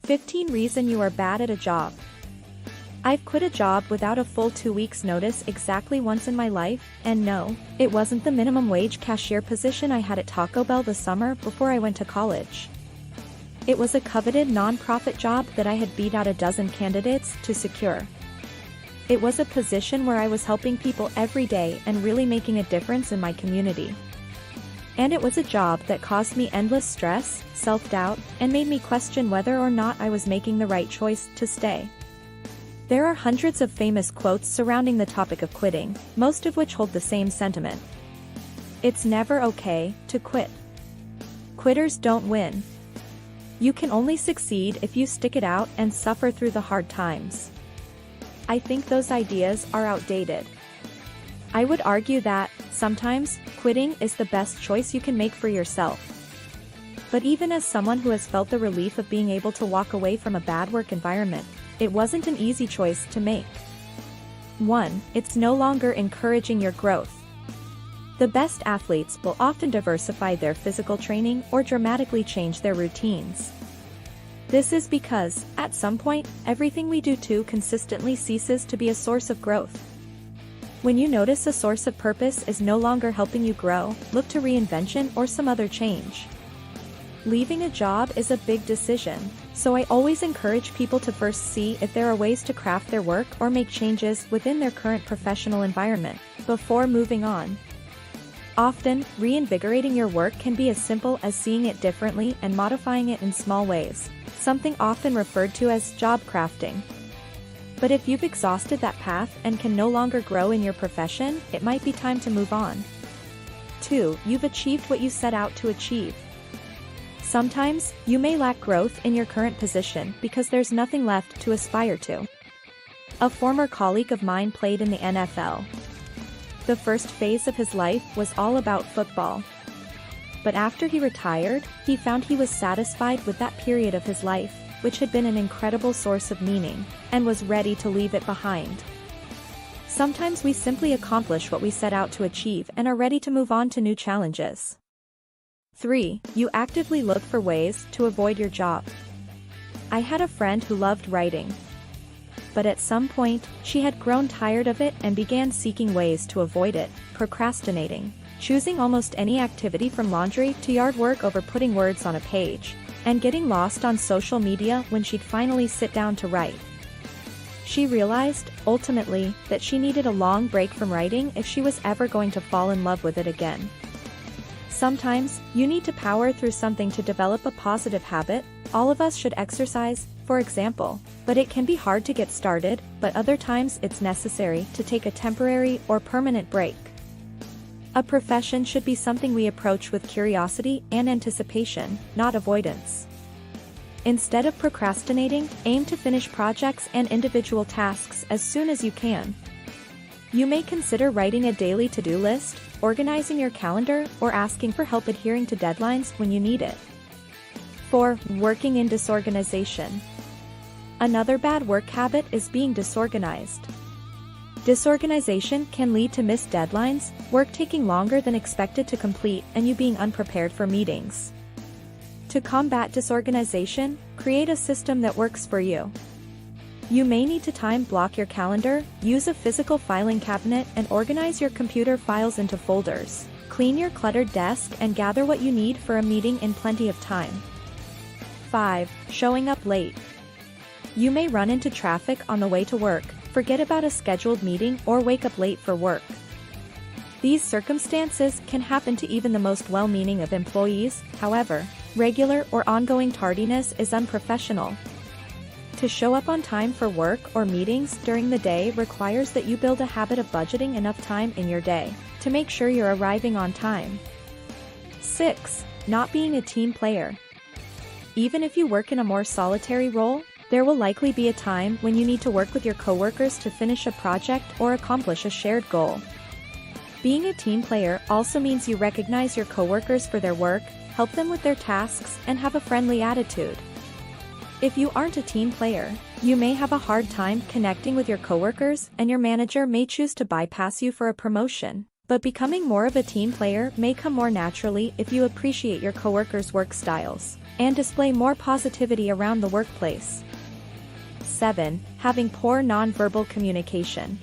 15 Reason you are bad at a job. I've quit a job without a full 2 weeks notice exactly once in my life, and no, it wasn't the minimum wage cashier position I had at Taco Bell the summer before I went to college. It was a coveted non-profit job that I had beat out a dozen candidates to secure. It was a position where I was helping people every day and really making a difference in my community. And it was a job that caused me endless stress, self-doubt, and made me question whether or not I was making the right choice to stay. There are hundreds of famous quotes surrounding the topic of quitting, most of which hold the same sentiment. It's never okay to quit. Quitters don't win. You can only succeed if you stick it out and suffer through the hard times. I think those ideas are outdated. I would argue that, sometimes, quitting is the best choice you can make for yourself. But even as someone who has felt the relief of being able to walk away from a bad work environment, it wasn't an easy choice to make. 1. It's no longer encouraging your growth. The best athletes will often diversify their physical training or dramatically change their routines. This is because, at some point, everything we do too consistently ceases to be a source of growth. When you notice a source of purpose is no longer helping you grow, look to reinvention or some other change. Leaving a job is a big decision, so I always encourage people to first see if there are ways to craft their work or make changes within their current professional environment, before moving on. Often, reinvigorating your work can be as simple as seeing it differently and modifying it in small ways, something often referred to as job crafting. But if you've exhausted that path and can no longer grow in your profession, it might be time to move on. 2. You've achieved what you set out to achieve. Sometimes, you may lack growth in your current position because there's nothing left to aspire to. A former colleague of mine played in the NFL. The first phase of his life was all about football. But after he retired, he found he was satisfied with that period of his life, which had been an incredible source of meaning, and was ready to leave it behind. Sometimes we simply accomplish what we set out to achieve and are ready to move on to new challenges. 3. You actively look for ways to avoid your job. I had a friend who loved writing. But at some point, she had grown tired of it and began seeking ways to avoid it, procrastinating, choosing almost any activity from laundry to yard work over putting words on a page, and getting lost on social media when she'd finally sit down to write. She realized, ultimately, that she needed a long break from writing if she was ever going to fall in love with it again. Sometimes, you need to power through something to develop a positive habit. All of us should exercise, for example, but it can be hard to get started, but other times it's necessary to take a temporary or permanent break. A profession should be something we approach with curiosity and anticipation, not avoidance. Instead of procrastinating, aim to finish projects and individual tasks as soon as you can. You may consider writing a daily to-do list, organizing your calendar, or asking for help adhering to deadlines when you need it. 4. Working in disorganization. Another bad work habit is being disorganized. Disorganization can lead to missed deadlines, work taking longer than expected to complete, and you being unprepared for meetings. To combat disorganization, create a system that works for you. You may need to time block your calendar, use a physical filing cabinet, and organize your computer files into folders. Clean your cluttered desk and gather what you need for a meeting in plenty of time. 5. Showing up late. You may run into traffic on the way to work, forget about a scheduled meeting, or wake up late for work. These circumstances can happen to even the most well-meaning of employees. However, regular or ongoing tardiness is unprofessional. To show up on time for work or meetings during the day requires that you build a habit of budgeting enough time in your day to make sure you're arriving on time. 6. Not being a team player. Even if you work in a more solitary role, there will likely be a time when you need to work with your coworkers to finish a project or accomplish a shared goal. Being a team player also means you recognize your coworkers for their work, help them with their tasks, and have a friendly attitude. If you aren't a team player, you may have a hard time connecting with your coworkers, and your manager may choose to bypass you for a promotion. But becoming more of a team player may come more naturally if you appreciate your coworkers' work styles, and display more positivity around the workplace. 7. Having poor nonverbal communication.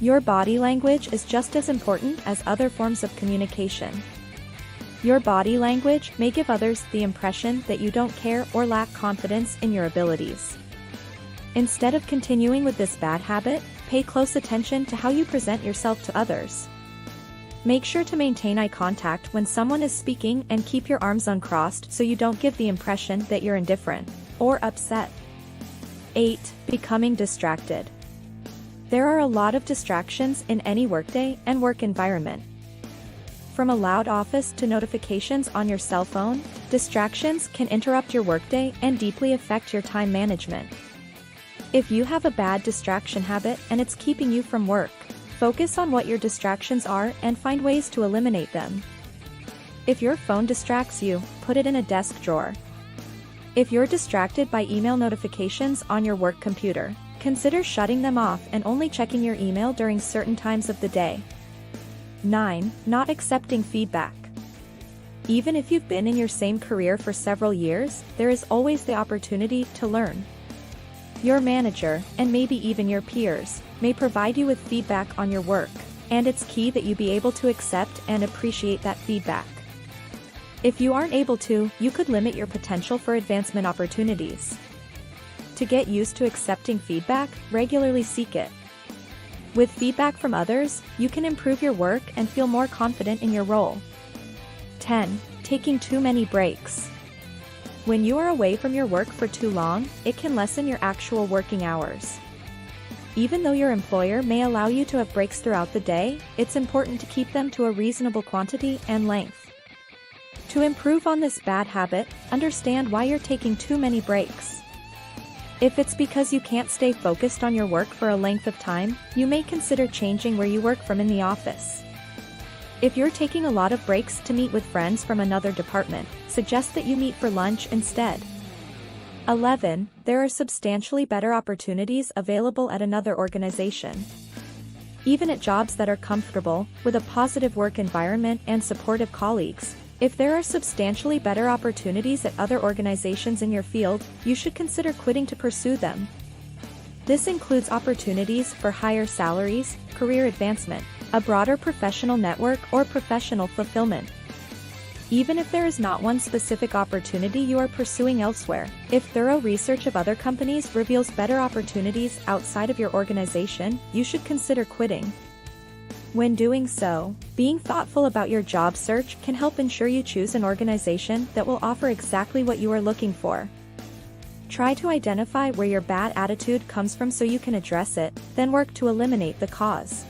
Your body language is just as important as other forms of communication. Your body language may give others the impression that you don't care or lack confidence in your abilities. Instead of continuing with this bad habit, pay close attention to how you present yourself to others. Make sure to maintain eye contact when someone is speaking and keep your arms uncrossed so you don't give the impression that you're indifferent or upset. 8. Becoming distracted. There are a lot of distractions in any workday and work environment. From a loud office to notifications on your cell phone, distractions can interrupt your workday and deeply affect your time management. If you have a bad distraction habit and it's keeping you from work, focus on what your distractions are and find ways to eliminate them. If your phone distracts you, put it in a desk drawer. If you're distracted by email notifications on your work computer, consider shutting them off and only checking your email during certain times of the day. 9. Not accepting feedback. Even if you've been in your same career for several years, there is always the opportunity to learn. Your manager, and maybe even your peers, may provide you with feedback on your work, and it's key that you be able to accept and appreciate that feedback. If you aren't able to, you could limit your potential for advancement opportunities. To get used to accepting feedback, regularly seek it. With feedback from others, you can improve your work and feel more confident in your role. 10. Taking too many breaks. When you are away from your work for too long, it can lessen your actual working hours. Even though your employer may allow you to have breaks throughout the day, it's important to keep them to a reasonable quantity and length. To improve on this bad habit, understand why you're taking too many breaks. If it's because you can't stay focused on your work for a length of time, you may consider changing where you work from in the office. If you're taking a lot of breaks to meet with friends from another department, suggest that you meet for lunch instead. 11. There are substantially better opportunities available at another organization. Even at jobs that are comfortable, with a positive work environment and supportive colleagues, if there are substantially better opportunities at other organizations in your field, you should consider quitting to pursue them. This includes opportunities for higher salaries, career advancement, a broader professional network, or professional fulfillment. Even if there is not one specific opportunity you are pursuing elsewhere, if thorough research of other companies reveals better opportunities outside of your organization, you should consider quitting. When doing so, being thoughtful about your job search can help ensure you choose an organization that will offer exactly what you are looking for. Try to identify where your bad attitude comes from so you can address it, then work to eliminate the cause.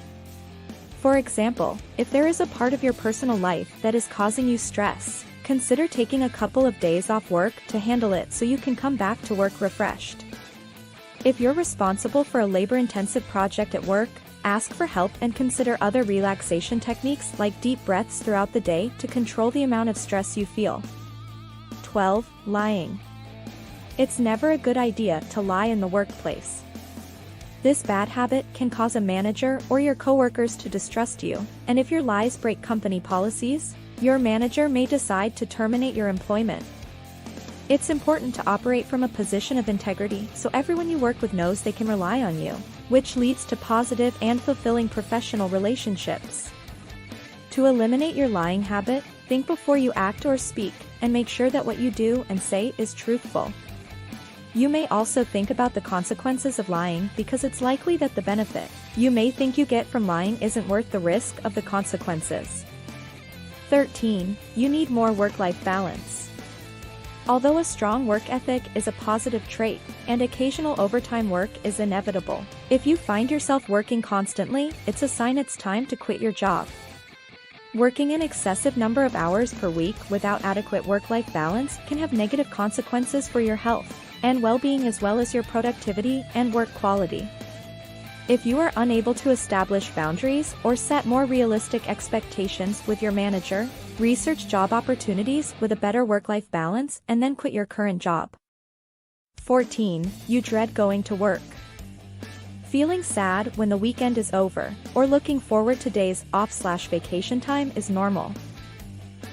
For example, if there is a part of your personal life that is causing you stress, consider taking a couple of days off work to handle it so you can come back to work refreshed. If you're responsible for a labor-intensive project at work, ask for help and consider other relaxation techniques like deep breaths throughout the day to control the amount of stress you feel. 12. Lying. It's never a good idea to lie in the workplace. This bad habit can cause a manager or your coworkers to distrust you, and if your lies break company policies, your manager may decide to terminate your employment. It's important to operate from a position of integrity so everyone you work with knows they can rely on you, which leads to positive and fulfilling professional relationships. To eliminate your lying habit, think before you act or speak, and make sure that what you do and say is truthful. You may also think about the consequences of lying because it's likely that the benefit you may think you get from lying isn't worth the risk of the consequences. 13. You need more work-life balance. Although a strong work ethic is a positive trait, and occasional overtime work is inevitable, if you find yourself working constantly, it's a sign it's time to quit your job. Working an excessive number of hours per week without adequate work-life balance can have negative consequences for your health and well-being as well as your productivity and work quality. If you are unable to establish boundaries or set more realistic expectations with your manager, research job opportunities with a better work-life balance and then quit your current job. 14. You dread going to work. Feeling sad when the weekend is over, or looking forward to days off/vacation time is normal.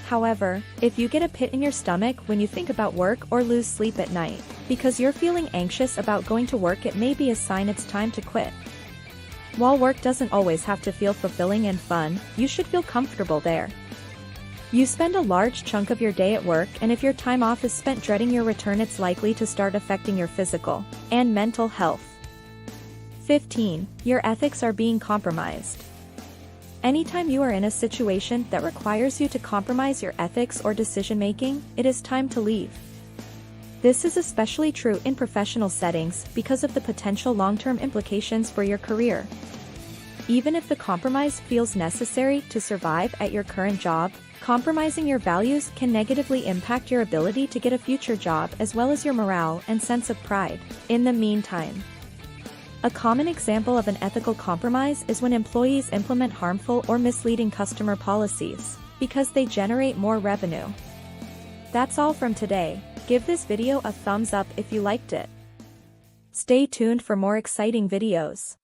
However, if you get a pit in your stomach when you think about work or lose sleep at night, because you're feeling anxious about going to work, it may be a sign it's time to quit. While work doesn't always have to feel fulfilling and fun, you should feel comfortable there. You spend a large chunk of your day at work, and if your time off is spent dreading your return, it's likely to start affecting your physical and mental health. 15. Your ethics are being compromised. Anytime you are in a situation that requires you to compromise your ethics or decision-making, it is time to leave. This is especially true in professional settings because of the potential long-term implications for your career. Even if the compromise feels necessary to survive at your current job, compromising your values can negatively impact your ability to get a future job as well as your morale and sense of pride. In the meantime, a common example of an ethical compromise is when employees implement harmful or misleading customer policies because they generate more revenue. That's all from today. Give this video a thumbs up if you liked it. Stay tuned for more exciting videos.